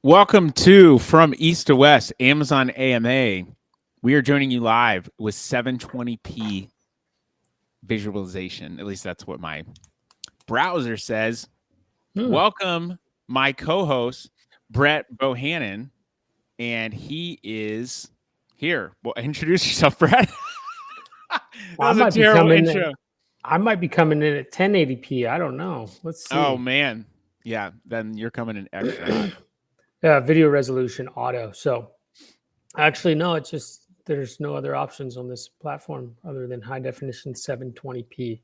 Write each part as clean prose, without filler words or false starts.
Welcome to From East to West, Amazon AMA. We are joining you live with 720p visualization. At least that's what my browser says. Welcome, my co-host, Brett Bohannon, and he is here. Well, introduce yourself, Brett. That was a terrible intro. I might be coming in at 1080p. I don't know. Let's see. Oh, man. Yeah, then you're coming in extra. Yeah, video resolution auto. So actually, no, it's just there's no other options on this platform other than high definition 720p.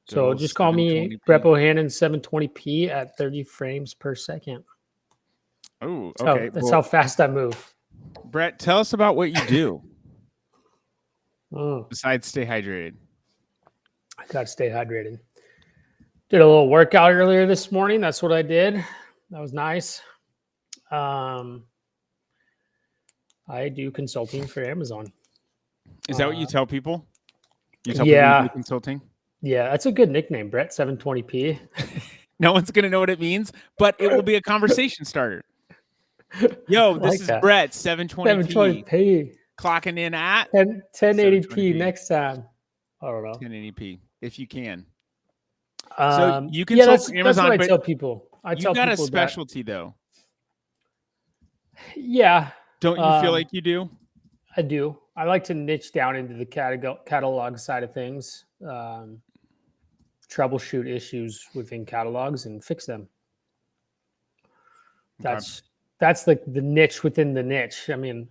So just call me Brett Bohannon 720p at 30 frames per second. Oh, okay. That's how fast I move. Brett, tell us about what you do. Besides stay hydrated. I got to stay hydrated. Did a little workout earlier this morning. That's what I did. That was nice. I do consulting for Amazon. Is that what you tell people? You tell people you do consulting? Yeah, that's a good nickname, Brett, 720p. No one's going to know what it means, but it will be a conversation starter. Yo, this is Brett, 720p. 720p. Clocking in at 1080p next time. I don't know. 1080p, if you can. So you consult that's Amazon, what I tell people. You got a specialty, though. Yeah. Don't you feel like you do? I do. I like to niche down into the catalog side of things, troubleshoot issues within catalogs and fix them. That's like the niche within the niche. I mean,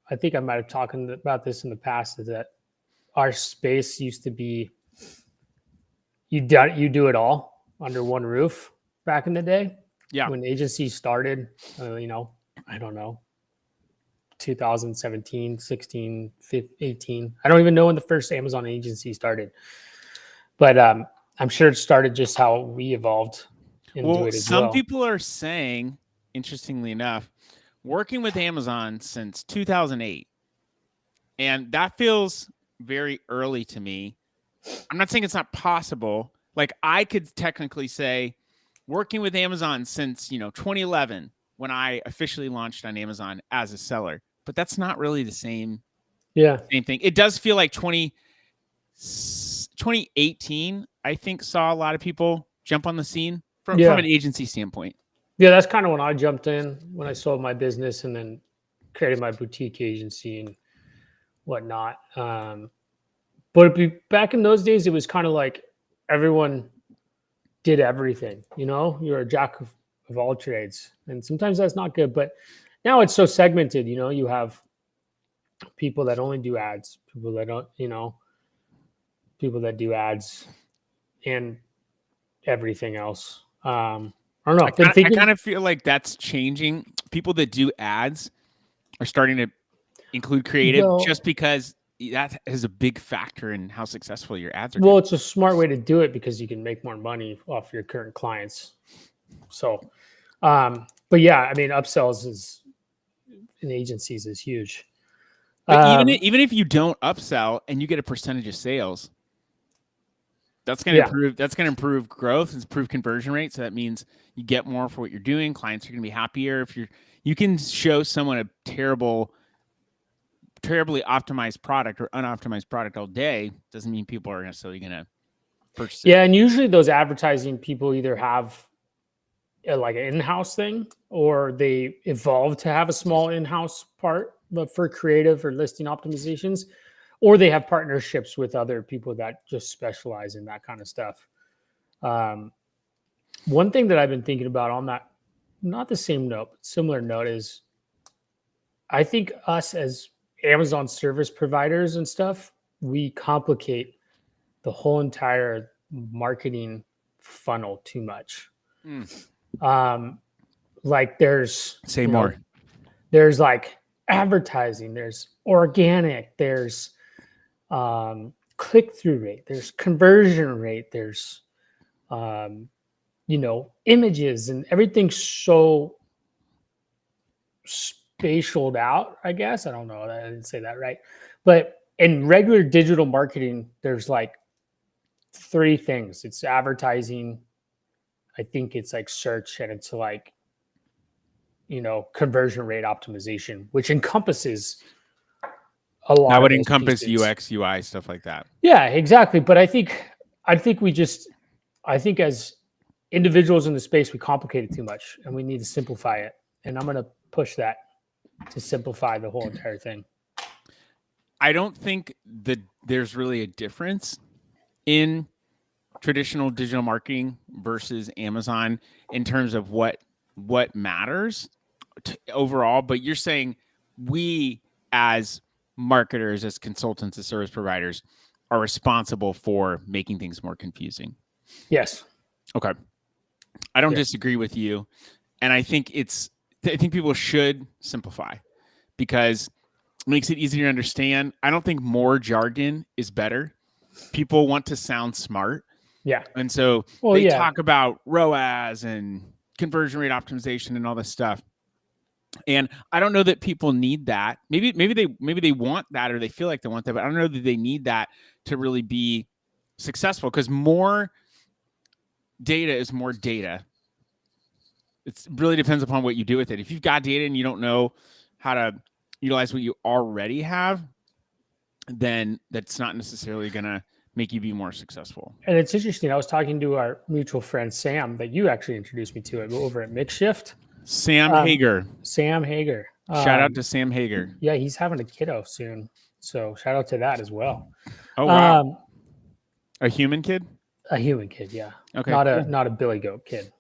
I think I might have talked about this in the past, is that our space used to be you do it all under one roof back in the day. Yeah. When agencies started, I don't know, 2017, 16, 15, 18. I don't even know when the first Amazon agency started. But I'm sure it started just how we evolved into it as well. Some people are saying, interestingly enough, working with Amazon since 2008. And that feels very early to me. I'm not saying it's not possible. Like, I could technically say working with Amazon since, 2011, when I officially launched on Amazon as a seller, but that's not really the same thing. It does feel like 2018, I think, saw a lot of people jump on the scene from an agency standpoint. Yeah, that's kind of when I jumped in, when I sold my business and then created my boutique agency and whatnot. But back in those days, it was kind of like everyone did everything. You're a jack of all trades, and sometimes that's not good. But now it's so segmented. You have people that only do ads, people that don't, people that do ads, and everything else. I don't know. I kind of feel like that's changing. People that do ads are starting to include creative just because that is a big factor in how successful your ads are. Well, it's a smart way to do it because you can make more money off your current clients. So, but yeah, I mean, upsells in agencies is huge. But even if you don't upsell and you get a percentage of sales, that's going to improve. That's going to improve growth and improve conversion rate. So that means you get more for what you're doing. Clients are going to be happier. If you can show someone a terribly optimized product or unoptimized product all day, doesn't mean people are necessarily going to purchase it. Yeah, and usually those advertising people either have like an in-house thing, or they evolve to have a small in-house part, but for creative or listing optimizations, or they have partnerships with other people that just specialize in that kind of stuff. One thing that I've been thinking about on that, not the same note, but similar note, is I think us as Amazon service providers and stuff, we complicate the whole entire marketing funnel too much. Like there's more. There's like advertising, there's organic, there's click-through rate, there's conversion rate, there's images, and everything's so spatialed out, I guess. I don't know. I didn't say that right. But in regular digital marketing, there's like three things. It's advertising, I think it's like search, and it's like, conversion rate optimization, which encompasses a lot That of would those encompass pieces. UX, UI, stuff like that. Yeah, exactly. But I think as individuals in the space, we complicate it too much, and we need to simplify it. And I'm going to push that to simplify the whole entire thing. I don't think that there's really a difference in traditional digital marketing versus Amazon in terms of what matters overall. But you're saying we as marketers, as consultants, as service providers, are responsible for making things more confusing. Yes. Okay. I don't disagree with you. And I think people should simplify because it makes it easier to understand. I don't think more jargon is better. People want to sound smart. Yeah. And so they talk about ROAS and conversion rate optimization and all this stuff. And I don't know that people need that. Maybe they want that, or they feel like they want that, but I don't know that they need that to really be successful, because more data is more data. It really depends upon what you do with it. If you've got data and you don't know how to utilize what you already have, then that's not necessarily going to make you be more successful. And it's interesting. I was talking to our mutual friend, Sam, that you actually introduced me to it over at Makeshift. Sam Hager. Sam Hager. Shout out to Sam Hager. Yeah, he's having a kiddo soon. So shout out to that as well. Oh, wow. A human kid? A human kid, yeah. Okay. Not a billy goat kid.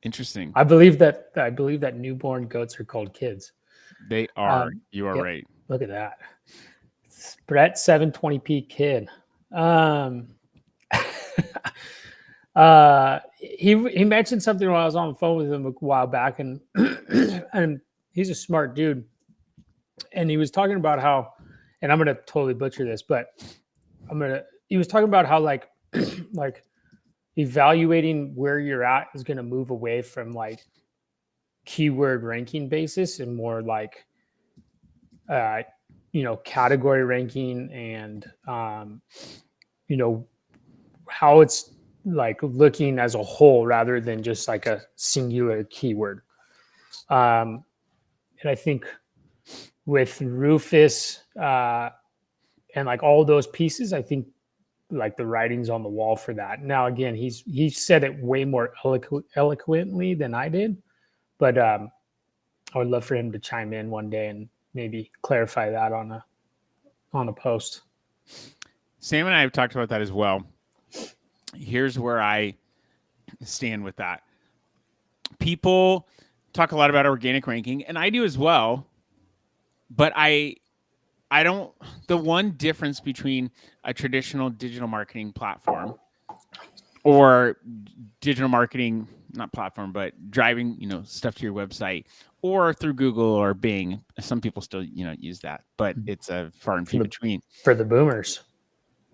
Interesting. I believe that newborn goats are called kids. They are. You are right. Look at that. It's Brett 720p kid. He mentioned something while I was on the phone with him a while back, and and he's a smart dude. And he was talking about how, and I'm gonna totally butcher this, but he was talking about how like evaluating where you're at is gonna move away from like keyword ranking basis and more like category ranking and how it's like looking as a whole rather than just like a singular keyword. And I think with Rufus and like all those pieces, I think like the writing's on the wall for that. Now, again, he said it way more eloquently than I did, but I would love for him to chime in one day and maybe clarify that on a post. Sam and I have talked about that as well. Here's where I stand with that. People talk a lot about organic ranking, and I do as well, but I don't. The one difference between a traditional digital marketing platform or digital marketing, not platform, but driving, stuff to your website or through Google or Bing. Some people still, use that, but it's a far and few between. For the boomers.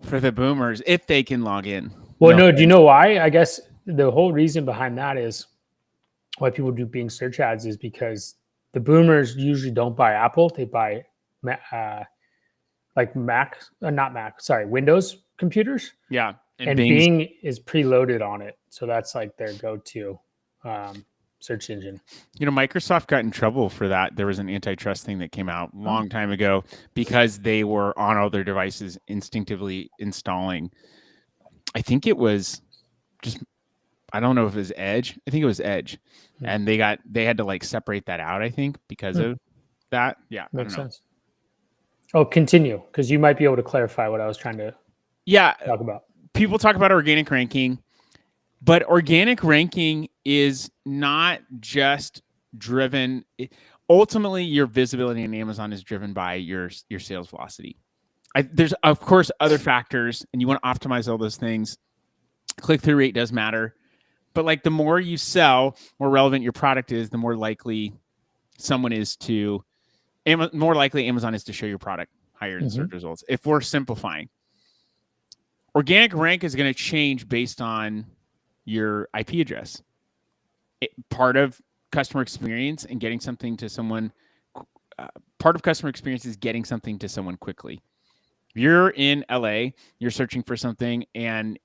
For the boomers, if they can log in. Well, no, do you know why? I guess the whole reason behind that is why people do Bing search ads is because the boomers usually don't buy Apple. They buy Windows computers. Yeah. And Bing is preloaded on it. So that's like their go-to search engine. Microsoft got in trouble for that. There was an antitrust thing that came out a long time ago because they were on all their devices instinctively installing. I think it was I don't know if it was Edge. I think it was Edge. And they had to like separate that out, I think, because of that. Yeah. Makes sense. Oh, continue, because you might be able to clarify what I was trying to talk about. People talk about organic ranking, but organic ranking is not just driven. Ultimately, your visibility on Amazon is driven by your sales velocity. There's, of course, other factors, and you want to optimize all those things. Click-through rate does matter. But like the more you sell, more relevant your product is, the more likely someone is to, more likely Amazon is to show your product higher in search results. If we're simplifying, organic rank is going to change based on your IP address. Part of customer experience and getting something to someone, part of customer experience is getting something to someone quickly. If you're in LA, you're searching for something, and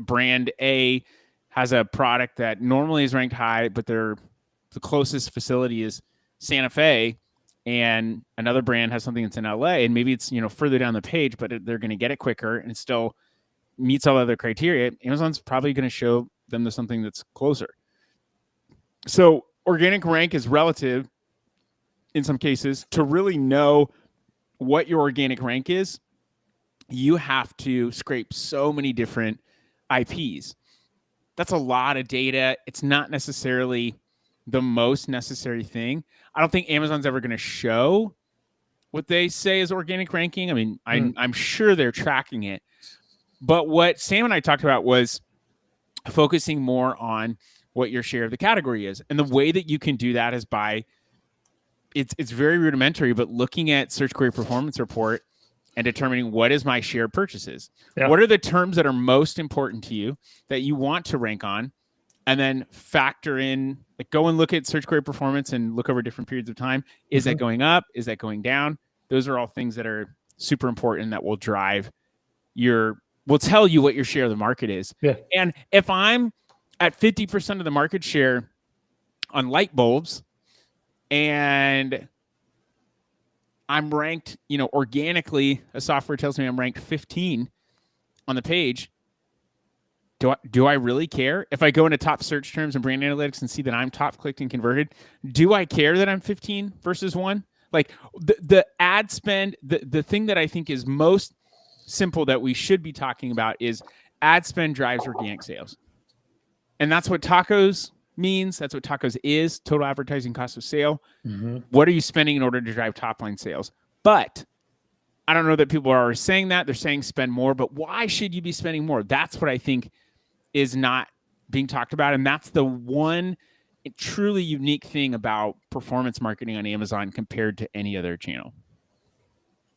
brand A has a product that normally is ranked high, but the closest facility is Santa Fe, and another brand has something that's in LA, and maybe it's further down the page, but they're going to get it quicker and it still meets all other criteria. Amazon's probably going to show them to something that's closer. So organic rank is relative in some cases. To really know what your organic rank is, you have to scrape so many different IPs. That's a lot of data. It's not necessarily the most necessary thing. I don't think Amazon's ever going to show what they say is organic ranking. I mean, I'm sure they're tracking it. But what Sam and I talked about was focusing more on what your share of the category is. And the way that you can do that is by, it's very rudimentary, but looking at Search Query Performance Report and determining what is my share of purchases. Yeah. What are the terms that are most important to you that you want to rank on? And then factor in, like, go and look at Search Query Performance and look over different periods of time. Is that going up? Is that going down? Those are all things that are super important that will drive will tell you what your share of the market is. Yeah. And if I'm at 50% of the market share on light bulbs and I'm ranked, organically, a software tells me I'm ranked 15 on the page, do I really care? If I go into top search terms and brand analytics and see that I'm top clicked and converted, do I care that I'm 15 versus 1? Like the ad spend, the thing that I think is most simple that we should be talking about is ad spend drives organic sales. And that's what tacos means. That's what tacos is, total advertising cost of sale. What are you spending in order to drive top line sales? But I don't know that people are always saying that. They're saying spend more, but why should you be spending more? That's what I think is not being talked about. And that's the one truly unique thing about performance marketing on Amazon compared to any other channel.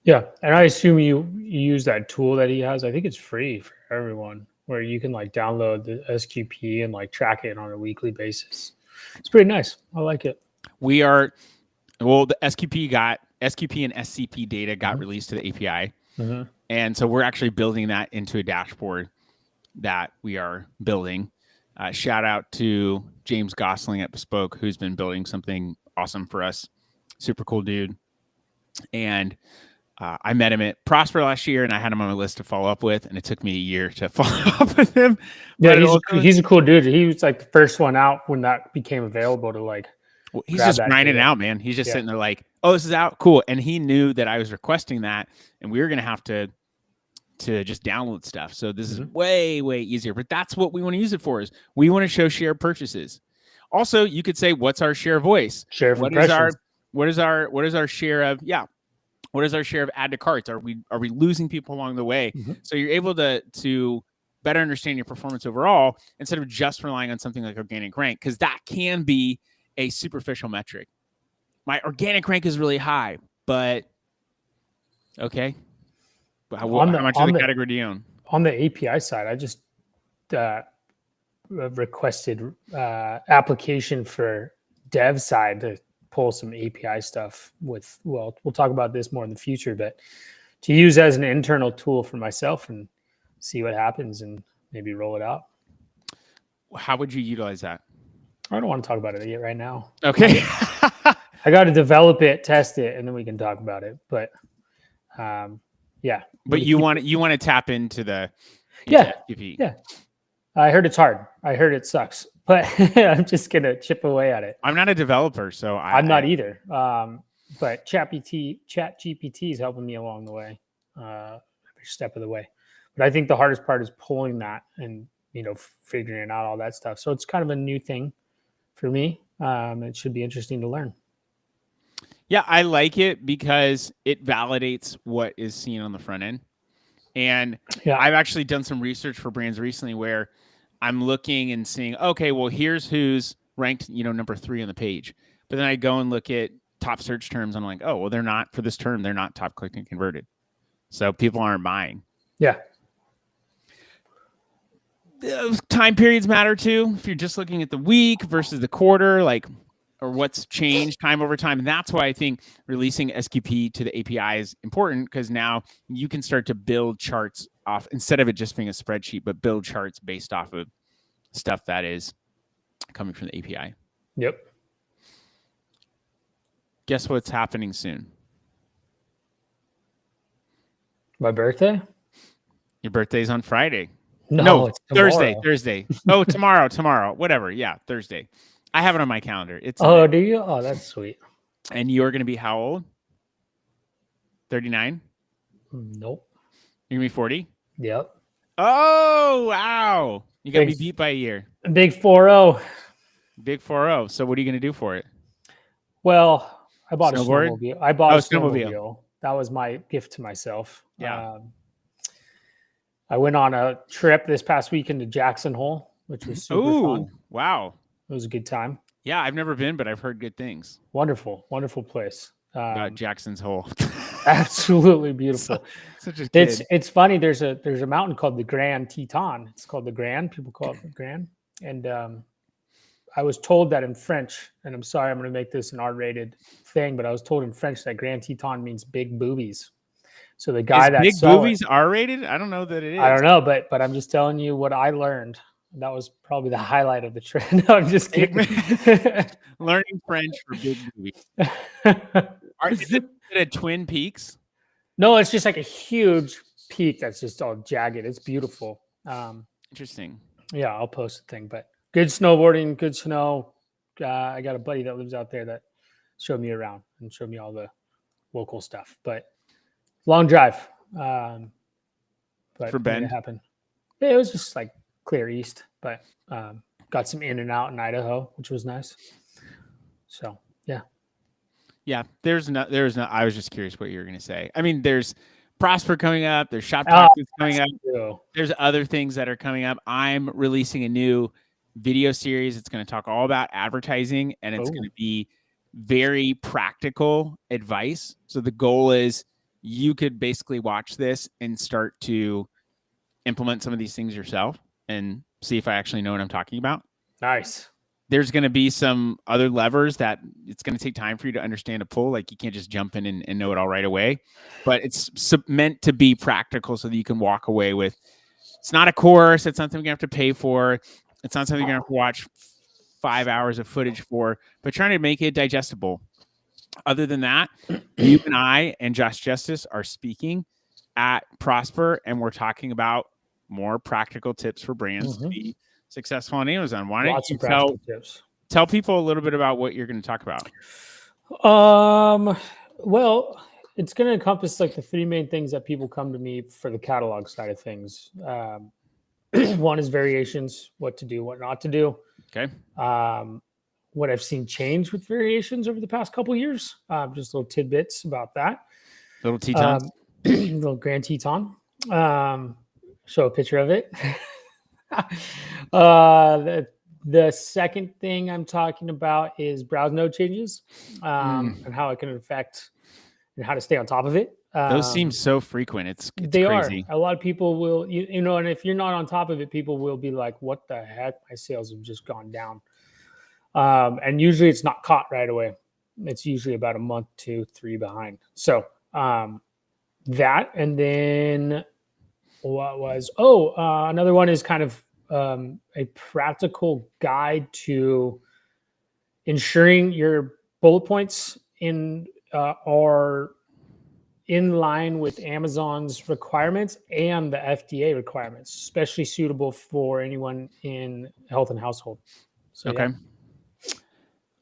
Yeah. And I assume you use that tool that he has. I think it's free for everyone, where you can like download the SQP and like track it on a weekly basis. It's pretty nice. I like it. The SQP and SCP data got released to the API. And so we're actually building that into a dashboard that we are building. Shout out to James Gosling at Bespoke, who's been building something awesome for us. Super cool dude. And I met him at Prosper last year, and I had him on my list to follow up with, and it took me a year to follow up with him. Yeah, he's a cool dude. He was like the first one out when that became available to like. Well, he's just grinding it out, man. He's just sitting there like, oh, this is out. Cool. And he knew that I was requesting that, and we were going to have to just download stuff. So this is way, way easier. But that's what we want to use it for, is we want to show share purchases. Also, you could say, what's our share of voice? Share of impressions. What is our share of, what is our share of add to carts? Are we losing people along the way? So you're able to better understand your performance overall instead of just relying on something like organic rank, because that can be a superficial metric. My organic rank is really high, but okay. How much of the category do you own? On the API side, I just requested application for dev side to pull some API stuff with, we'll talk about this more in the future, but to use as an internal tool for myself and see what happens and maybe roll it out. How would you utilize that? I don't want to talk about it yet right now. Okay. I got to develop it, test it, and then we can talk about it. But yeah. But you want to tap into the SQP. Yeah. I heard it's hard. I heard it sucks. But I'm just gonna chip away at it. I'm not a developer, so I'm not either. But ChatGPT is helping me along the way, every step of the way. But I think the hardest part is pulling that and figuring out all that stuff. So it's kind of a new thing for me. It should be interesting to learn. Yeah, I like it because it validates what is seen on the front end. And I've actually done some research for brands recently where I'm looking and seeing, okay, well, here's who's ranked, number 3 on the page. But then I go and look at top search terms. I'm like, oh, well, they're not for this term. They're not top clicked and converted. So people aren't buying. Yeah. Those time periods matter too. If you're just looking at the week versus the quarter, like, or what's changed time over time. And that's why I think releasing SQP to the API is important, because now you can start to build charts off, instead of it just being a spreadsheet, but build charts based off of stuff that is coming from the API. Yep. Guess what's happening soon? My birthday? Your birthday's on Friday. No, it's Thursday. Oh, tomorrow. Whatever. Yeah, Thursday. I have it on my calendar. It's do you? Oh, that's sweet. And you're going to be how old? 39? Nope. You're going to be 40? Yep. Oh, wow. You got to be beat by a year. Big 4-0. Big 4-0. So what are you going to do for it? Well, I bought a snowmobile. I bought a snowmobile. That was my gift to myself. Yeah. I went on a trip this past weekend to Jackson Hole, which was super fun. Wow. It was a good time. Yeah, I've never been, but I've heard good things. Wonderful place. About Jackson's Hole. Absolutely beautiful. Such a kid. It's funny. There's a mountain called the Grand Teton. It's called the Grand. People call it the Grand. And I was told that in French, and I'm sorry, I'm going to make this an R-rated thing, but I was told in French that Grand Teton means big boobies. So the guy that big boobies R-rated? I don't know that it is. I don't know, but I'm just telling you what I learned. That was probably the highlight of the trip. No, I'm just kidding. Learning French for big boobies. Is it at Twin Peaks? No, it's just like a huge peak that's just all jagged. It's beautiful. Interesting. Yeah, I'll post the thing. But good snowboarding, good snow. I got a buddy that lives out there that showed me around and showed me all the local stuff. But long drive. But for Ben? It happened. Yeah, it was just like clear east, but got some in and out in Idaho, which was nice. So yeah, there's no. I was just curious what you were going to say. I mean, there's Prosper coming up. There's Shop Talk coming up. There's other things that are coming up. I'm releasing a new video series. It's going to talk all about advertising, and it's going to be very practical advice. So the goal is you could basically watch this and start to implement some of these things yourself and see if I actually know what I'm talking about. Nice. There's going to be some other levers that it's going to take time for you to understand to pull. Like you can't just jump in and know it all right away, but it's meant to be practical so that you can walk away with, it's not a course. It's not something you have to pay for. It's not something you're going to have to watch 5 hours of footage for, but trying to make it digestible. Other than that, you and I and Josh Justice are speaking at Prosper, and we're talking about more practical tips for brands to be successful on Amazon. Why don't you tell people a little bit about what you're going to talk about? Well, it's going to encompass like the three main things that people come to me for the catalog side of things. One is variations, what to do, what not to do. Okay. What I've seen change with variations over the past couple of years. Just little tidbits about that. Little Teton. Little Grand Teton. Show a picture of it. The second thing I'm talking about is browse node changes and how it can affect and how to stay on top of it. Those seem so frequent. It's they crazy. Are. A lot of people will, you know, and if you're not on top of it, people will be like, what the heck? My sales have just gone down. And usually it's not caught right away. It's usually about a month, 2, 3 behind. So that, and then what was, another one is kind of a practical guide to ensuring your bullet points are in line with Amazon's requirements and the FDA requirements, especially suitable for anyone in health and household. So, okay. Yeah.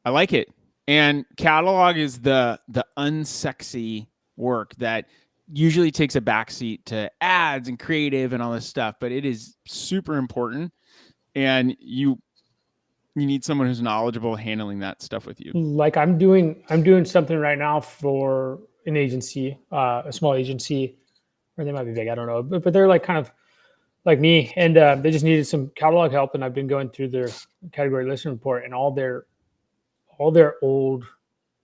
I like it. And catalog is the unsexy work that usually takes a backseat to ads and creative and all this stuff, but it is super important. And you need someone who's knowledgeable handling that stuff with you. Like I'm doing something right now for an agency, a small agency, or they might be big, I don't know, but they're like kind of like me, and they just needed some catalog help, and I've been going through their category listing report, and all their all their old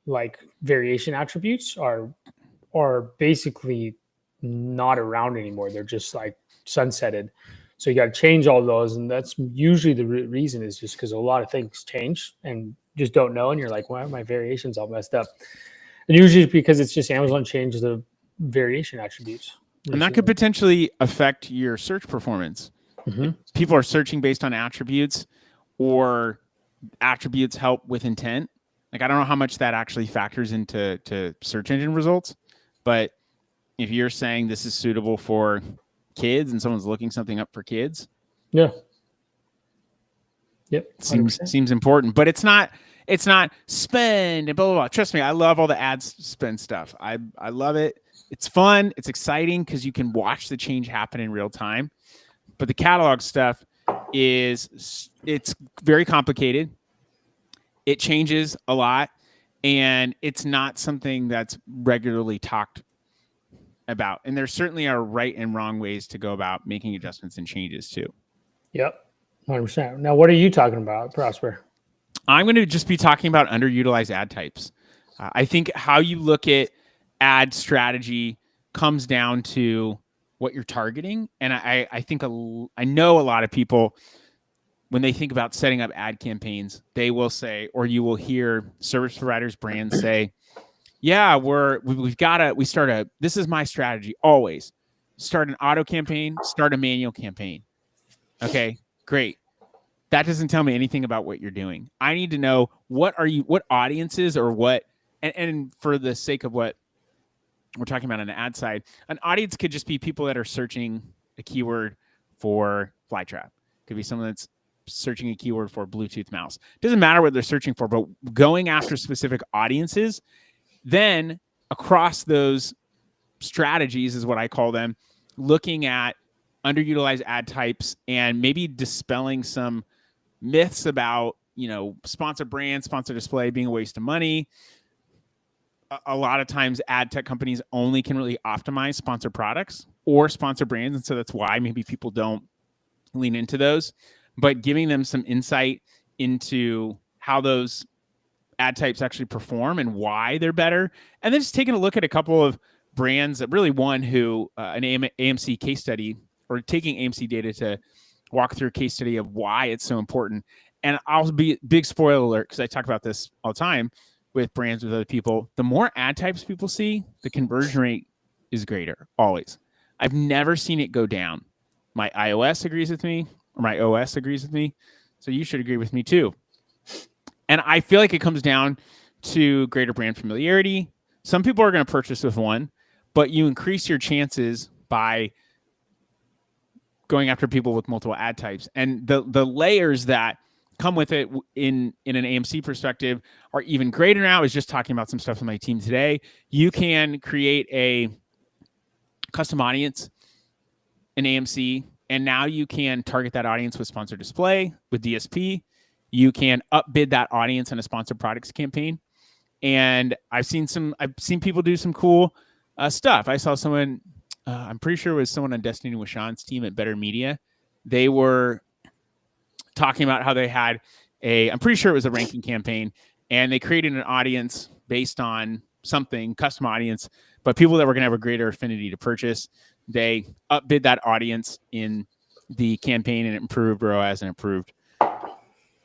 like variation attributes are basically not around anymore. They're just like sunsetted. So you got to change all those, and that's usually the reason is just because a lot of things change and just don't know, and you're like, why are my variations all messed up? And usually because it's just Amazon changed the variation attributes recently. And that could potentially affect your search performance. Mm-hmm. People are searching based on attributes, or attributes help with intent. Like, I don't know how much that actually factors into search engine results, but if you're saying this is suitable for kids and someone's looking something up for kids, yeah, yep, 100%. seems important. But it's not spend and blah blah blah. Trust me, I love all the ads spend stuff. I love it. It's fun. It's exciting because you can watch the change happen in real time. But the catalog stuff it's very complicated. It changes a lot, and it's not something that's regularly talked about. And there certainly are right and wrong ways to go about making adjustments and changes too. Yep, 100%. Now, what are you talking about, Prosper? I'm going to just be talking about underutilized ad types. I think how you look at ad strategy comes down to what you're targeting. And I think I know a lot of people, when they think about setting up ad campaigns, they will say, or you will hear service providers, brands say, yeah, this is my strategy always. Start an auto campaign, start a manual campaign. Okay, great. That doesn't tell me anything about what you're doing. I need to know what audiences or what, and for the sake of what we're talking about on the ad side, an audience could just be people that are searching a keyword for flytrap. Could be someone that's searching a keyword for Bluetooth mouse. Doesn't matter what they're searching for, but going after specific audiences, then across those strategies is what I call them, looking at underutilized ad types and maybe dispelling some myths about, sponsor brand, sponsor display being a waste of money. A lot of times ad tech companies only can really optimize sponsor products or sponsor brands. And so that's why maybe people don't lean into those, but giving them some insight into how those ad types actually perform and why they're better. And then just taking a look at a couple of brands that really one who an AMC case study, or taking AMC data to walk through a case study of why it's so important. And I'll be big spoiler alert, because I talk about this all the time with brands, with other people. The more ad types people see, the conversion rate is greater, always. I've never seen it go down. My iOS agrees with me, or my OS agrees with me. So you should agree with me too. And I feel like it comes down to greater brand familiarity. Some people are going to purchase with one, but you increase your chances by going after people with multiple ad types. And the layers that come with it in an AMC perspective are even greater now. I was just talking about some stuff with my team today. You can create a custom audience in AMC, and now you can target that audience with sponsored display, with DSP. You can upbid that audience in a sponsored products campaign. And I've seen people do some cool stuff. I saw someone, I'm pretty sure it was someone on Destiny with Sean's team at Better Media. They were talking about how they had I'm pretty sure it was a ranking campaign, and they created an audience based on something, custom audience, but people that were going to have a greater affinity to purchase. They upbid that audience in the campaign, and it improved ROAS and improved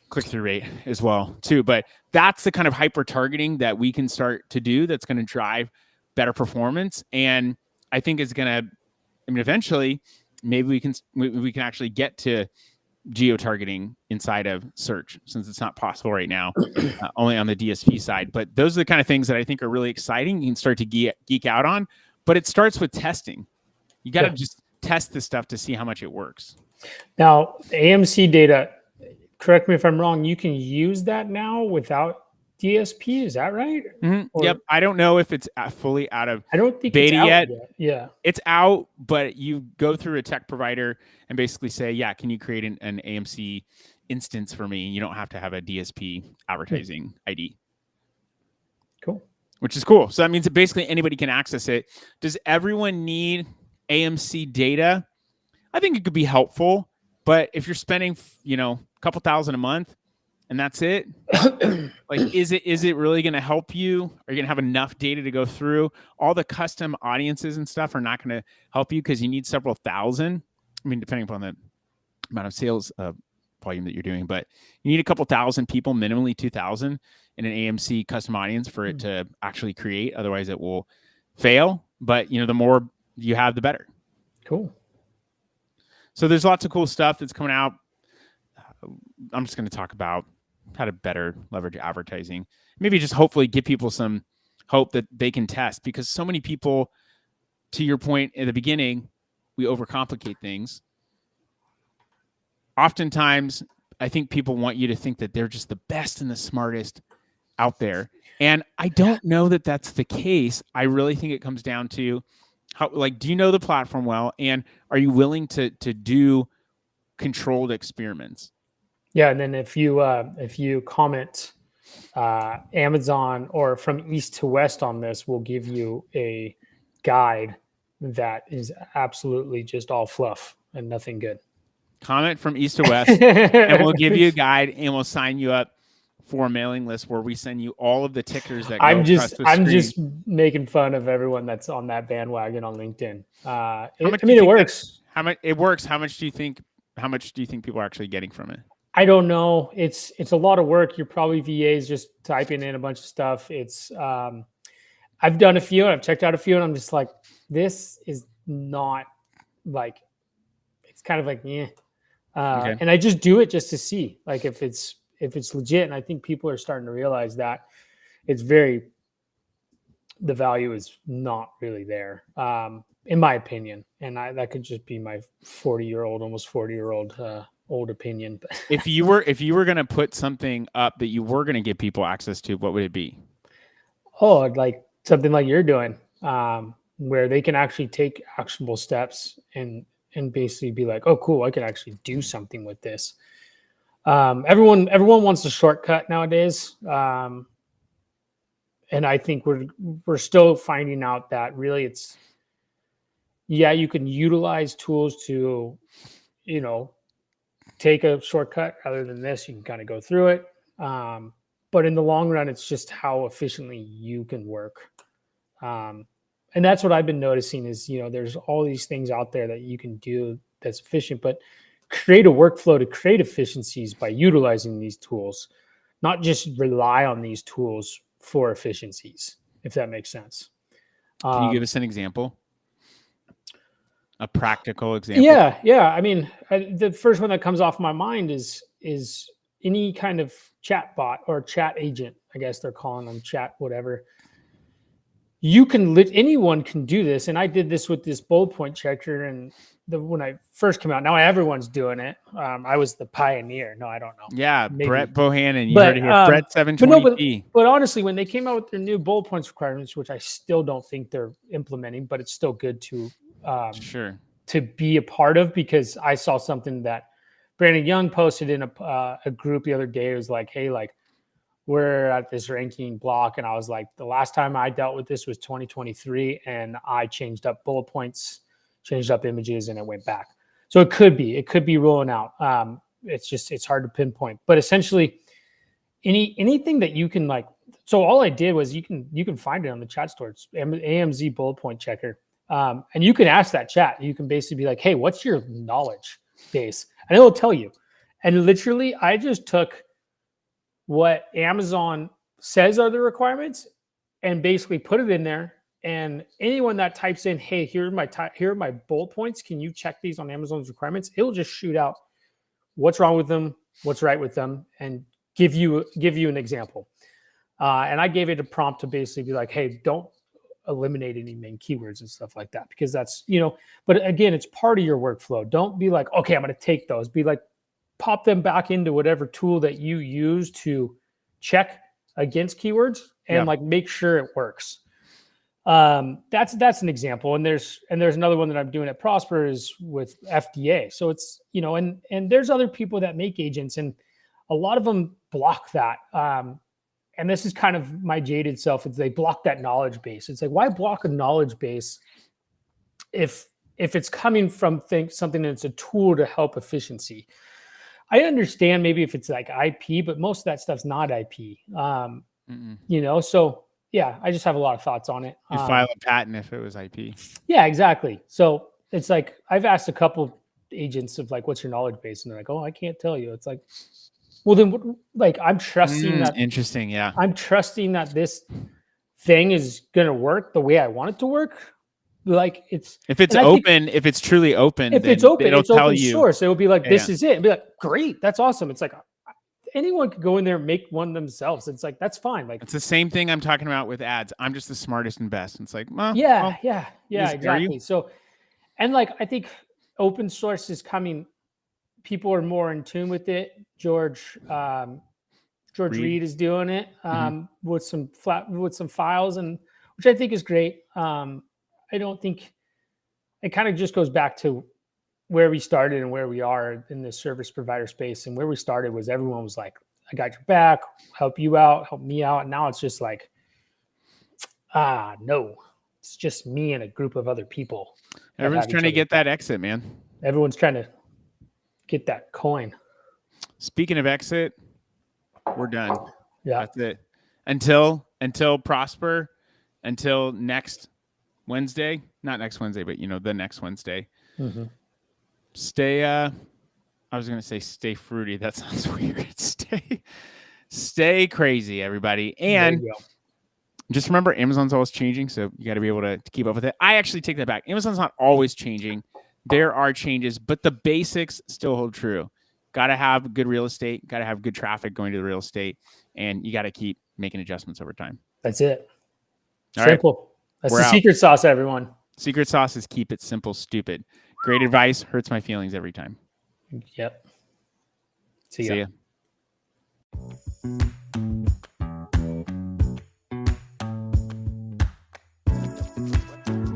click-through rate as well too. But that's the kind of hyper targeting that we can start to do that's going to drive better performance. And I think it's going to, eventually maybe we can actually get to geo-targeting inside of search, since it's not possible right now, only on the DSP side. But those are the kind of things that I think are really exciting. You can start to geek out on, but it starts with testing. You got to just test this stuff to see how much it works. Now, the AMC data, correct me if I'm wrong, you can use that now without DSP. Is that right? Mm-hmm. Yep. I don't know if it's fully out of I don't think beta it's out yet. Yeah. It's out, but you go through a tech provider and basically say, yeah, can you create an AMC instance for me? You don't have to have a DSP advertising ID. Cool. Which is cool. So that means that basically anybody can access it. Does everyone need AMC data? I think it could be helpful, but if you're spending, a couple thousand a month, and that's it? Like, is it really going to help you? Are you going to have enough data to go through? All the custom audiences and stuff are not going to help you because you need several thousand. I mean, depending upon the amount of sales volume that you're doing, but you need a couple thousand people, minimally 2,000 in an AMC custom audience for it to actually create. Otherwise, it will fail. But the more you have, the better. Cool. So there's lots of cool stuff that's coming out. I'm just going to talk about how to better leverage advertising. Maybe just hopefully give people some hope that they can test, because so many people, to your point at the beginning, we overcomplicate things. Oftentimes, I think people want you to think that they're just the best and the smartest out there. And I don't know that that's the case. I really think it comes down to how, do you know the platform well? And are you willing to do controlled experiments? Yeah, and then if you comment Amazon or from east to west on this, we'll give you a guide that is absolutely just all fluff and nothing good. Comment from east to west, and we'll give you a guide, and we'll sign you up for a mailing list where we send you all of the tickers that go I'm across the I'm screen. just making fun of everyone that's on that bandwagon on LinkedIn. It works. It works. How much do you think people are actually getting from it? I don't know. It's a lot of work. You're probably VAs just typing in a bunch of stuff. It's I've done a few, and I've checked out a few, and I'm just like, this is not like, it's kind of like, yeah. Okay. And I just do it just to see, like, if it's legit. And I think people are starting to realize that the value is not really there, in my opinion. And that could just be my 40-year-old, almost 40-year-old old opinion. If you were going to put something up that you were going to give people access to, what would it be? Oh, like something like you're doing, where they can actually take actionable steps and basically be like, oh, cool, I can actually do something with this. Everyone wants a shortcut nowadays. And I think we're still finding out that really you can utilize tools to, take a shortcut rather than this. You can kind of go through it. But in the long run, it's just how efficiently you can work. And that's what I've been noticing is, there's all these things out there that you can do that's efficient, but create a workflow to create efficiencies by utilizing these tools, not just rely on these tools for efficiencies, if that makes sense. Can you give us an example? A practical example? Yeah. I mean, the first one that comes off my mind is any kind of chat bot or chat agent. I guess they're calling them chat, whatever. Anyone can do this. And I did this with this bullet point checker. And when I first came out, now everyone's doing it. I was the pioneer. No, I don't know. Yeah. Maybe. Brett Bohannon. You heard it here. Brett 720p. But honestly, when they came out with their new bullet points requirements, which I still don't think they're implementing, but it's still good to be a part of, because I saw something that Brandon Young posted in a group the other day. It was like, hey, like, we're at this ranking block. And I was like, the last time I dealt with this was 2023, and I changed up bullet points, changed up images, and it went back. So it could be rolling out. It's hard to pinpoint, but essentially anything that you can, like, so all I did was you can find it on the chat store. It's AMZ bullet point checker. And you can ask that chat. You can basically be like, hey, what's your knowledge base? And it will tell you. And literally, I just took what Amazon says are the requirements and basically put it in there. And anyone that types in, hey, here are my bullet points, can you check these on Amazon's requirements? It'll just shoot out what's wrong with them, what's right with them, and give you an example. And I gave it a prompt to basically be like, hey, don't eliminate any main keywords and stuff like that, because that's, but again, it's part of your workflow. Don't be like, okay, I'm going to take those. Be like, pop them back into whatever tool that you use to check against keywords and like make sure it works. That's an example. And there's another one that I'm doing at Prosper is with FDA. So it's, and there's other people that make agents, and a lot of them block that. And this is kind of my jaded self. Is they block that knowledge base. It's like, why block a knowledge base if it's coming from something that's a tool to help efficiency? I understand maybe if it's like IP, but most of that stuff's not IP. So yeah, I just have a lot of thoughts on it. You'd file a patent if it was IP. Yeah, exactly. So it's like I've asked a couple agents of like, what's your knowledge base? And they're like, oh, I can't tell you. It's like, well, then like I'm trusting that. Interesting. Yeah. I'm trusting that this thing is going to work the way I want it to work. Like if it's open, if it's truly open, if it's open, it'll it's tell open you. source. It will be like, this is it. And be like, great, that's awesome. It's like anyone could go in there and make one themselves. It's like, that's fine. Like it's the same thing I'm talking about with ads. I'm just the smartest and best. It's like, yeah, exactly. So, and like I think open source is coming. People are more in tune with it. George Reed is doing it with some files, and which I think is great. I don't think it kind of just goes back to where we started and where we are in the service provider space. And where we started was everyone was like, I got your back, help you out, help me out. And now it's just like, no, it's just me and a group of other people. Everyone's trying to get that exit, man. Everyone's trying to get that coin. Speaking of exit, we're done. Yeah. That's it. Until Prosper, until next Wednesday, not next Wednesday, but the next Wednesday. Stay I was gonna say stay fruity. That sounds weird. Stay crazy, everybody. And just remember, Amazon's always changing, so you got to be able to keep up with it. I actually take that back. Amazon's not always changing. There are changes, but the basics still hold true. Got to have good real estate, got to have good traffic going to the real estate, and you got to keep making adjustments over time. That's it. All simple. Right. That's the secret sauce, everyone. Secret sauce is keep it simple, stupid. Great advice hurts my feelings every time. Yep. See ya.